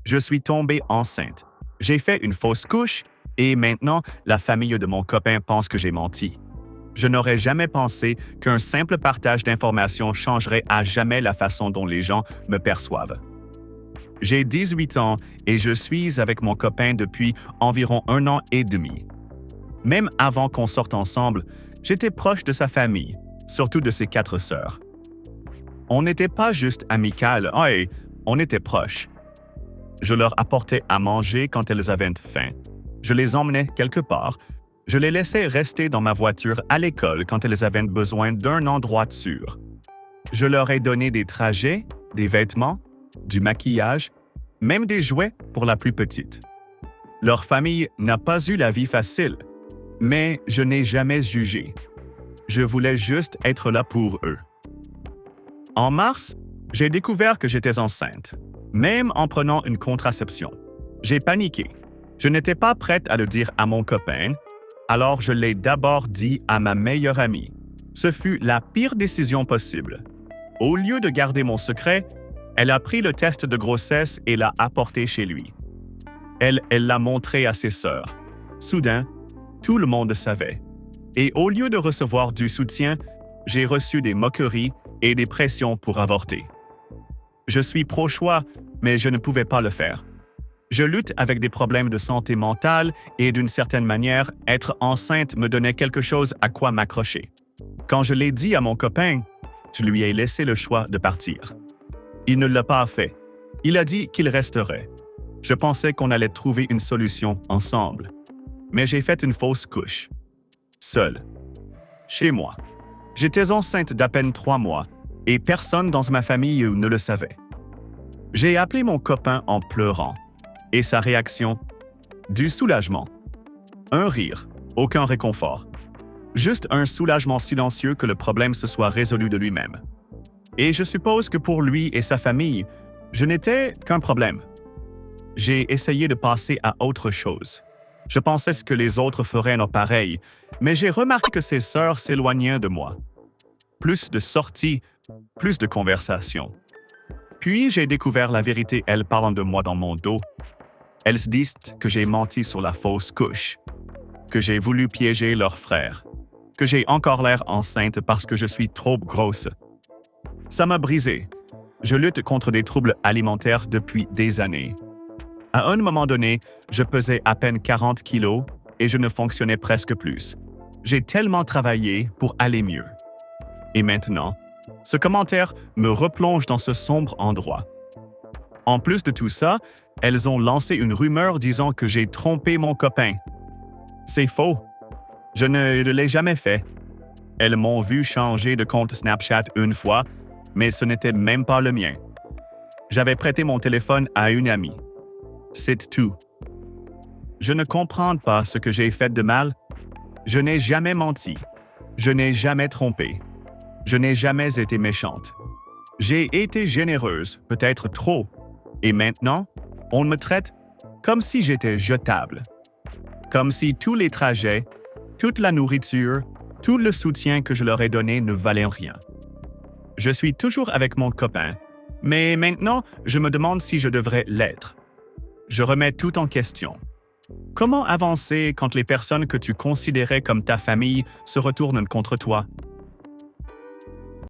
Je suis tombée enceinte. J'ai fait une fausse couche et maintenant, la famille de mon copain pense que j'ai menti. Je n'aurais jamais pensé qu'un simple partage d'informations changerait à jamais la façon dont les gens me perçoivent. J'ai 18 ans et je suis avec mon copain depuis environ 1 an et demi. Même avant qu'on sorte ensemble, j'étais proche de sa famille, surtout de ses 4 sœurs. On n'était pas juste amical, on était proches. Je leur apportais à manger quand elles avaient faim. Je les emmenais quelque part. Je les laissais rester dans ma voiture à l'école quand elles avaient besoin d'un endroit sûr. Je leur ai donné des trajets, des vêtements, du maquillage, même des jouets pour la plus petite. Leur famille n'a pas eu la vie facile, mais je n'ai jamais jugé. Je voulais juste être là pour eux. En mars, j'ai découvert que j'étais enceinte, même en prenant une contraception. J'ai paniqué. Je n'étais pas prête à le dire à mon copain, alors je l'ai d'abord dit à ma meilleure amie. Ce fut la pire décision possible. Au lieu de garder mon secret, elle a pris le test de grossesse et l'a apporté chez lui. Elle l'a montré à ses sœurs. Soudain, tout le monde savait. Et au lieu de recevoir du soutien, j'ai reçu des moqueries et des pressions pour avorter. Je suis pro-choix, mais je ne pouvais pas le faire. Je lutte avec des problèmes de santé mentale et d'une certaine manière, être enceinte me donnait quelque chose à quoi m'accrocher. Quand je l'ai dit à mon copain, je lui ai laissé le choix de partir. Il ne l'a pas fait. Il a dit qu'il resterait. Je pensais qu'on allait trouver une solution ensemble. Mais j'ai fait une fausse couche. Seule. Chez moi. J'étais enceinte d'à peine 3 mois et personne dans ma famille ne le savait. J'ai appelé mon copain en pleurant. Et sa réaction? Du soulagement. Un rire, aucun réconfort. Juste un soulagement silencieux que le problème se soit résolu de lui-même. Et je suppose que pour lui et sa famille, je n'étais qu'un problème. J'ai essayé de passer à autre chose. Je pensais ce que les autres feraient en pareil, mais j'ai remarqué que ses sœurs s'éloignaient de moi. Plus de sorties, plus de conversations. Puis j'ai découvert la vérité, elles parlant de moi dans mon dos. Elles se disent que j'ai menti sur la fausse couche, que j'ai voulu piéger leur frère, que j'ai encore l'air enceinte parce que je suis trop grosse. Ça m'a brisé. Je lutte contre des troubles alimentaires depuis des années. À un moment donné, je pesais à peine 40 kilos et je ne fonctionnais presque plus. J'ai tellement travaillé pour aller mieux. Et maintenant, ce commentaire me replonge dans ce sombre endroit. En plus de tout ça, elles ont lancé une rumeur disant que j'ai trompé mon copain. C'est faux. Je ne l'ai jamais fait. Elles m'ont vu changer de compte Snapchat une fois, mais ce n'était même pas le mien. J'avais prêté mon téléphone à une amie. C'est tout. Je ne comprends pas ce que j'ai fait de mal. Je n'ai jamais menti. Je n'ai jamais trompé. Je n'ai jamais été méchante. J'ai été généreuse, peut-être trop. Et maintenant, on me traite comme si j'étais jetable. Comme si tous les trajets, toute la nourriture, tout le soutien que je leur ai donné ne valaient rien. Je suis toujours avec mon copain, mais maintenant, je me demande si je devrais l'être. Je remets tout en question. Comment avancer quand les personnes que tu considérais comme ta famille se retournent contre toi?